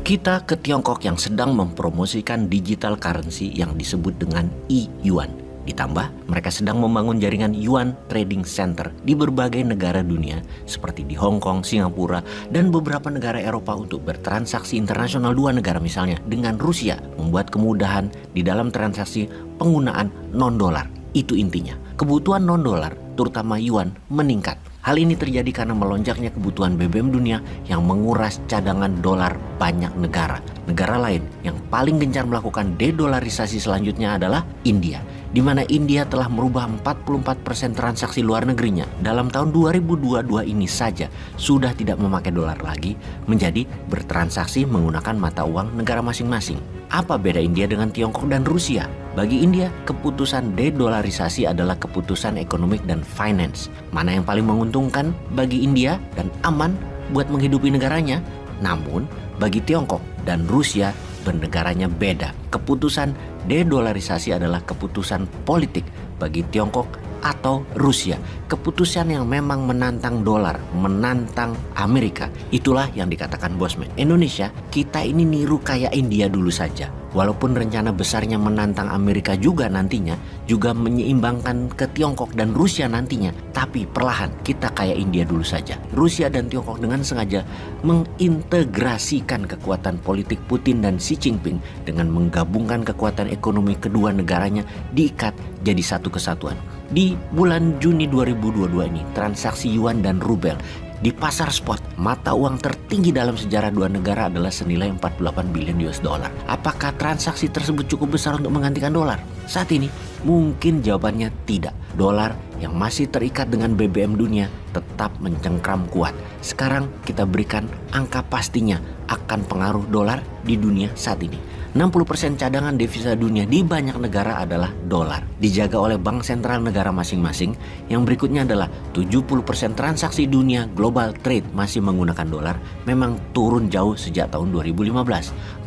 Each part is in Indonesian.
Kita ke Tiongkok yang sedang mempromosikan digital currency yang disebut dengan e-yuan. Ditambah, mereka sedang membangun jaringan yuan trading center di berbagai negara dunia seperti di Hong Kong, Singapura, dan beberapa negara Eropa untuk bertransaksi internasional dua negara misalnya dengan Rusia membuat kemudahan di dalam transaksi penggunaan non-dolar. Itu intinya. Kebutuhan non-dolar, terutama yuan, meningkat. Hal ini terjadi karena melonjaknya kebutuhan BBM dunia yang menguras cadangan dolar banyak negara. Negara lain yang paling gencar melakukan dedolarisasi selanjutnya adalah India, di mana India telah merubah 44% transaksi luar negerinya dalam tahun 2022 ini saja sudah tidak memakai dolar lagi, menjadi bertransaksi menggunakan mata uang negara masing-masing. Apa beda India dengan Tiongkok dan Rusia? Bagi India, keputusan dedolarisasi adalah keputusan ekonomi dan finance. Mana yang paling menguntungkan bagi India dan aman buat menghidupi negaranya? Namun, bagi Tiongkok dan Rusia, bernegaranya beda. Keputusan dedolarisasi adalah keputusan politik bagi Tiongkok atau Rusia. Keputusan yang memang menantang dolar, menantang Amerika. Itulah yang dikatakan Bosman. Indonesia, kita ini niru kayak India dulu saja. Walaupun rencana besarnya menantang Amerika juga nantinya, juga menyeimbangkan ke Tiongkok dan Rusia nantinya. Tapi perlahan kita kayak India dulu saja. Rusia dan Tiongkok dengan sengaja mengintegrasikan kekuatan politik Putin dan Xi Jinping dengan menggabungkan kekuatan ekonomi kedua negaranya diikat jadi satu kesatuan. Di bulan Juni 2022 ini, transaksi yuan dan rubel di pasar spot, mata uang tertinggi dalam sejarah dua negara adalah senilai 48 billion US dollar. Apakah transaksi tersebut cukup besar untuk menggantikan dolar? Saat ini, mungkin jawabannya tidak. Dolar yang masih terikat dengan BBM dunia tetap mencengkram kuat. Sekarang kita berikan angka pastinya akan pengaruh dolar di dunia saat ini. 60% cadangan devisa dunia di banyak negara adalah dolar. Dijaga oleh bank sentral negara masing-masing. Yang berikutnya adalah 70% transaksi dunia global trade masih menggunakan dolar. Memang turun jauh sejak tahun 2015.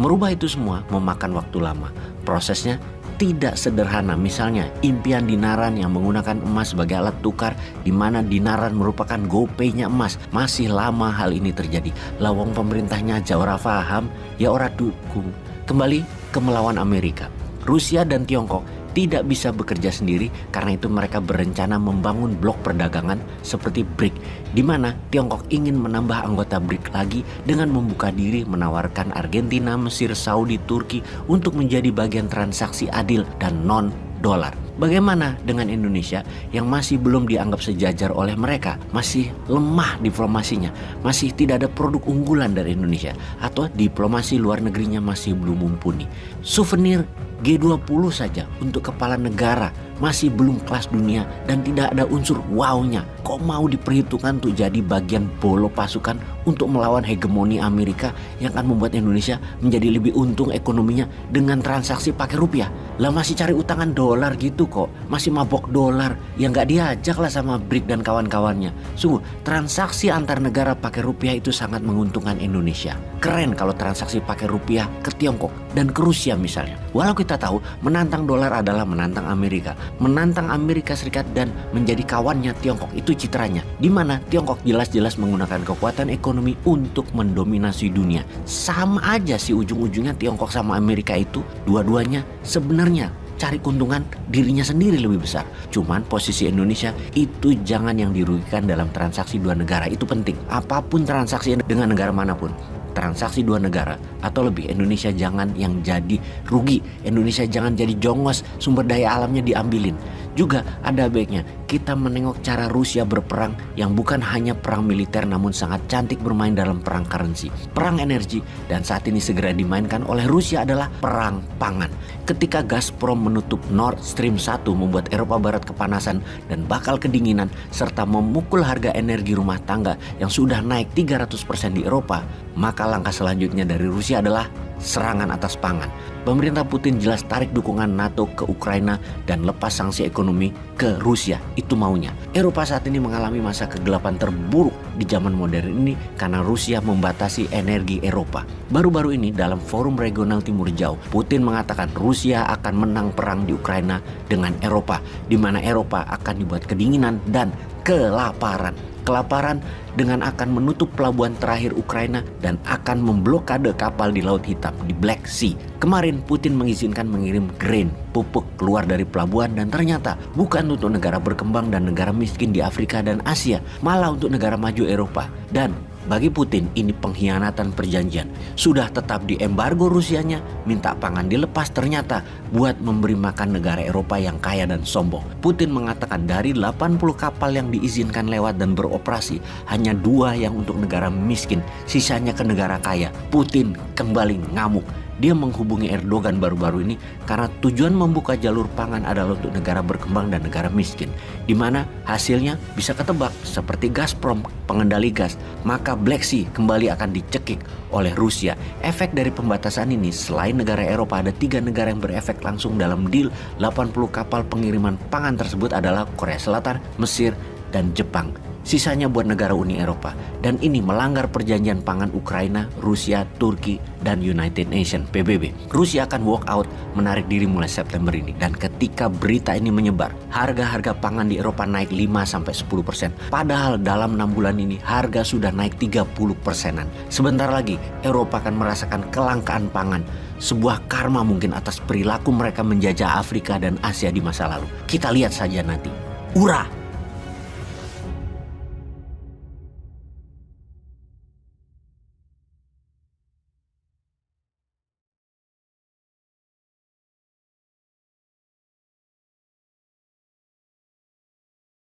Merubah itu semua memakan waktu lama. Prosesnya tidak sederhana. Misalnya impian dinaran yang menggunakan emas sebagai alat tukar, di mana dinaran merupakan GoPay-nya emas. Masih lama hal ini terjadi. Lawang pemerintahnya aja ora paham, ya ora dukung. Kembali ke melawan Amerika. Rusia dan Tiongkok tidak bisa bekerja sendiri, karena itu mereka berencana membangun blok perdagangan seperti BRIC, di mana Tiongkok ingin menambah anggota BRIC lagi dengan membuka diri menawarkan Argentina, Mesir, Saudi, Turki untuk menjadi bagian transaksi adil dan non-dolar. Bagaimana dengan Indonesia yang masih belum dianggap sejajar oleh mereka? Masih lemah diplomasinya, masih tidak ada produk unggulan dari Indonesia, atau diplomasi luar negerinya masih belum mumpuni. Souvenir G20 saja untuk kepala negara masih belum kelas dunia dan tidak ada unsur wow-nya. Kok mau diperhitungkan untuk jadi bagian bolo pasukan untuk melawan hegemoni Amerika yang akan membuat Indonesia menjadi lebih untung ekonominya dengan transaksi pakai rupiah? Lah masih cari utangan dolar gitu kok, masih mabok dolar, yang gak diajak lah sama BRIC dan kawan-kawannya. Sungguh, transaksi antar negara pakai rupiah itu sangat menguntungkan Indonesia. Keren kalau transaksi pakai rupiah ke Tiongkok dan ke Rusia misalnya. Walau kita tahu menantang dolar adalah menantang Amerika. Menantang Amerika Serikat dan menjadi kawannya Tiongkok itu citranya, di mana Tiongkok jelas-jelas menggunakan kekuatan ekonomi untuk mendominasi dunia. Sama aja sih ujung-ujungnya Tiongkok sama Amerika itu dua-duanya sebenarnya cari keuntungan dirinya sendiri lebih besar. Cuman posisi Indonesia itu jangan yang dirugikan dalam transaksi dua negara, itu penting. Apapun transaksi dengan negara manapun, transaksi dua negara atau lebih, Indonesia jangan yang jadi rugi. Indonesia jangan jadi jongos, sumber daya alamnya diambilin. Juga ada baiknya kita menengok cara Rusia berperang yang bukan hanya perang militer namun sangat cantik bermain dalam perang currency, perang energi, dan saat ini segera dimainkan oleh Rusia adalah perang pangan. Ketika Gazprom menutup Nord Stream 1 membuat Eropa Barat kepanasan dan bakal kedinginan serta memukul harga energi rumah tangga yang sudah naik 300% di Eropa, maka langkah selanjutnya dari Rusia adalah serangan atas pangan. Pemerintah Putin jelas tarik dukungan NATO ke Ukraina dan lepas sanksi ekonomi ke Rusia. Itu maunya. Eropa saat ini mengalami masa kegelapan terburuk di zaman modern ini karena Rusia membatasi energi Eropa. Baru-baru ini dalam forum regional Timur Jauh, Putin mengatakan Rusia akan menang perang di Ukraina dengan Eropa, di mana Eropa akan dibuat kedinginan dan kelaparan. kelaparan dengan akan menutup pelabuhan terakhir Ukraina dan akan memblokade kapal di Laut Hitam di Black Sea. Kemarin Putin mengizinkan mengirim grain, pupuk keluar dari pelabuhan dan ternyata bukan untuk negara berkembang dan negara miskin di Afrika dan Asia, malah untuk negara maju Eropa. Dan bagi Putin ini pengkhianatan perjanjian. Sudah tetap diembargo Rusianya, minta pangan dilepas, ternyata buat memberi makan negara Eropa yang kaya dan sombong. Putin mengatakan dari 80 kapal yang diizinkan lewat dan beroperasi, hanya 2 yang untuk negara miskin, sisanya ke negara kaya. Putin kembali ngamuk. Dia menghubungi Erdogan baru-baru ini karena tujuan membuka jalur pangan adalah untuk negara berkembang dan negara miskin, di mana hasilnya bisa ketebak seperti Gazprom, pengendali gas. Maka Black Sea kembali akan dicekik oleh Rusia. Efek dari pembatasan ini selain negara Eropa, ada 3 negara yang berefek langsung dalam deal 80 kapal pengiriman pangan tersebut adalah Korea Selatan, Mesir, dan Jepang. Sisanya buat negara Uni Eropa. Dan ini melanggar perjanjian pangan Ukraina, Rusia, Turki, dan United Nations PBB. Rusia akan walk out, menarik diri mulai September ini. Dan ketika berita ini menyebar, harga-harga pangan di Eropa naik 5-10%. Padahal dalam 6 bulan ini harga sudah naik 30%-an. Sebentar lagi Eropa akan merasakan kelangkaan pangan. Sebuah karma mungkin atas perilaku mereka menjajah Afrika dan Asia di masa lalu. Kita lihat saja nanti. Ura!